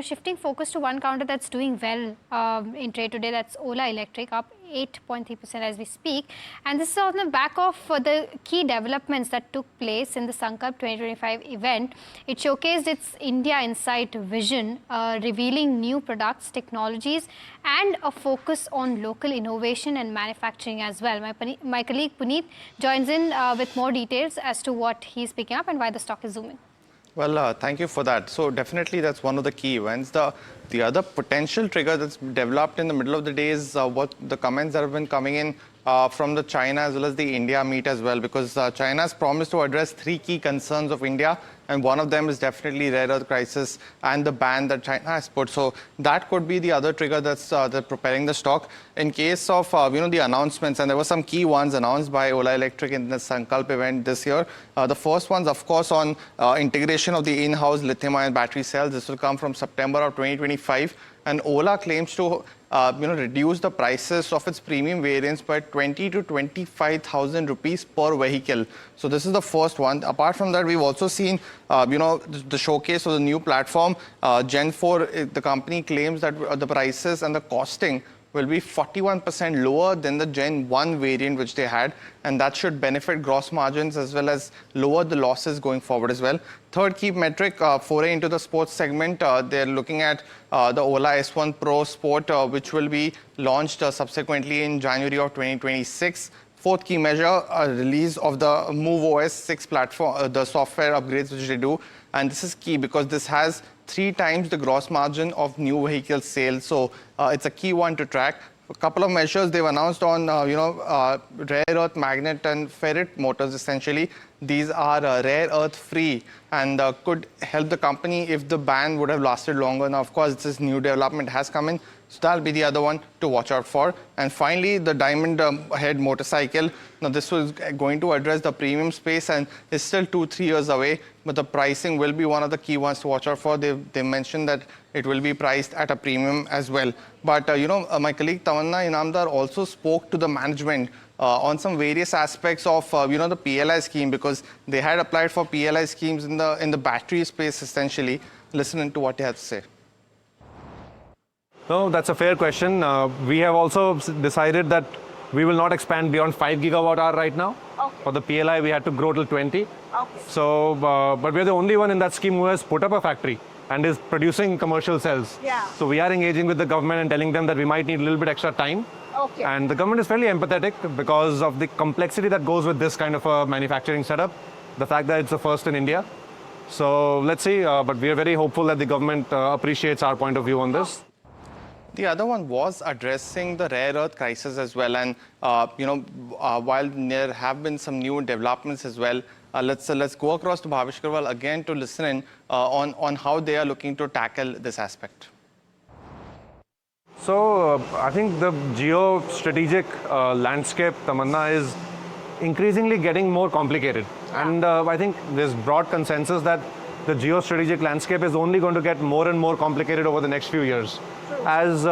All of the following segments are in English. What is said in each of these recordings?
shifting focus to one counter that's doing well in trade today, that's Ola Electric, up 8.3% as we speak. And this is on the back of the key developments that took place in the Sankalp 2025 event. It showcased its India Insight vision, revealing new products, technologies, and a focus on local innovation and manufacturing as well. My colleague Puneet joins in with more details as to what he's picking up and why the stock is zooming. Well, thank you for that. So definitely that's one of the key events. The other potential trigger that's developed in the middle of the day is what the comments that have been coming in from the China as well as the India meet as well, because China has promised to address 3 key concerns of India, and one of them is definitely rare earth crisis and the ban that China has put. So that could be the other trigger that's propelling the stock. In case of the announcements, and there were some key ones announced by Ola Electric in the Sankalp event this year. The first one's of course on integration of the in-house lithium-ion battery cells. This will come from September of 2025, and Ola claims to reduce the prices of its premium variants by 20 to 25,000 rupees per vehicle. So this is the first one. Apart from that, we've also seen the showcase of the new platform Gen 4. The company claims that the prices and the costing will be 41% lower than the Gen 1 variant which they had, and that should benefit gross margins as well as lower the losses going forward as well. Third key metric, foray into the sports segment. They're looking at the Ola S1 Pro Sport, which will be launched subsequently in January of 2026. Fourth key measure, release of the Move OS 6 platform, the software upgrades which they do. And this is key because this has 3 times the gross margin of new vehicle sales. So it's a key one to track. A couple of measures they've announced on, rare earth magnet and ferrite motors essentially. These are rare earth free and could help the company if the ban would have lasted longer. Now, of course, this new development has come in. So that'll be the other one to watch out for. And finally, the Diamond Head motorcycle. Now, this was going to address the premium space and is still 2-3 years away. But the pricing will be one of the key ones to watch out for. They mentioned that it will be priced at a premium as well. But, my colleague Tamanna Inamdar also spoke to the management on some various aspects of, the PLI scheme, because they had applied for PLI schemes in the battery space essentially. Listen to what they had to say. No, that's a fair question. We have also decided that we will not expand beyond 5 gigawatt hour right now. Okay. For the PLI, we had to grow till 20. Okay. So, but we're the only one in that scheme who has put up a factory and is producing commercial cells. Yeah. So we are engaging with the government and telling them that we might need a little bit extra time. Okay. And the government is fairly empathetic because of the complexity that goes with this kind of a manufacturing setup, the fact that it's the first in India. So let's see, but we are very hopeful that the government appreciates our point of view on this. The other one was addressing the rare earth crisis as well. And, while there have been some new developments as well, let's go across to Bhavish Karwal again to listen in on how they are looking to tackle this aspect. So I think the geostrategic landscape, Tamanna, is increasingly getting more complicated. And I think there's broad consensus that the geostrategic landscape is only going to get more and more complicated over the next few years. As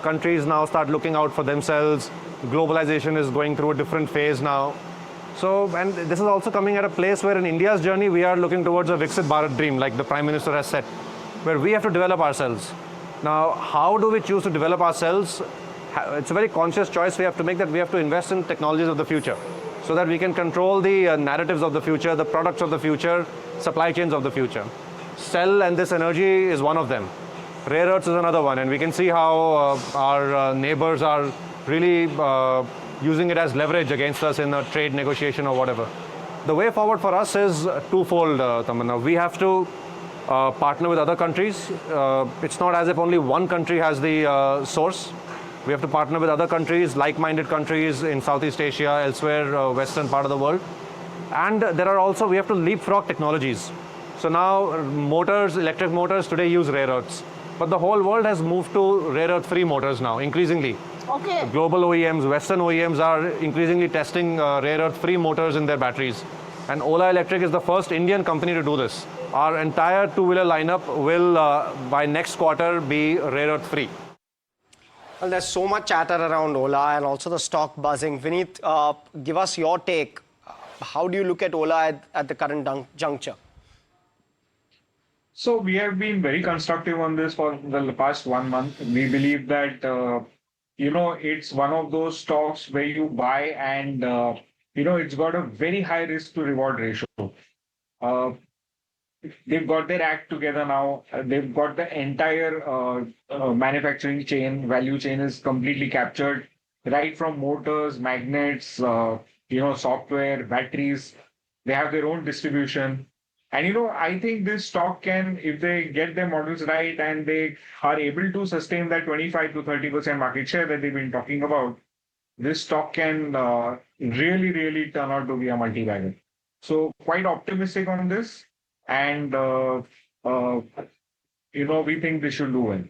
countries now start looking out for themselves, globalization is going through a different phase now. So, and this is also coming at a place where in India's journey, we are looking towards a Viksit Bharat dream, like the Prime Minister has said, where we have to develop ourselves. Now, how do we choose to develop ourselves? It's a very conscious choice we have to make, that we have to invest in technologies of the future so that we can control the narratives of the future, the products of the future, supply chains of the future. Cell and this energy is one of them. Rare earths is another one, and we can see how our neighbors are really using it as leverage against us in a trade negotiation or whatever. The way forward for us is twofold, Tamanna. We have to partner with other countries. It's not as if only one country has the source. We have to partner with other countries, like-minded countries in Southeast Asia, elsewhere, western part of the world. And there are also, we have to leapfrog technologies. So now motors, electric motors today use rare earths. But the whole world has moved to rare earth-free motors now, increasingly. Okay. Global OEMs, Western OEMs are increasingly testing rare earth-free motors in their batteries. And Ola Electric is the first Indian company to do this. Our entire two-wheeler lineup will, by next quarter, be rare earth-free. Well, there's so much chatter around Ola and also the stock buzzing. Vineet, give us your take. How do you look at Ola at the current juncture? So we have been very constructive on this for the past 1 month. We believe that it's one of those stocks where you buy and it's got a very high risk to reward ratio. Uh, they've got their act together now. They've got the entire manufacturing chain, value chain is completely captured, right from motors, magnets, software, batteries. They have their own distribution. And I think this stock can, if they get their models right and they are able to sustain that 25 to 30% market share that they've been talking about, this stock can really, really turn out to be a multi-bagger. So quite optimistic on this, and we think they should do well.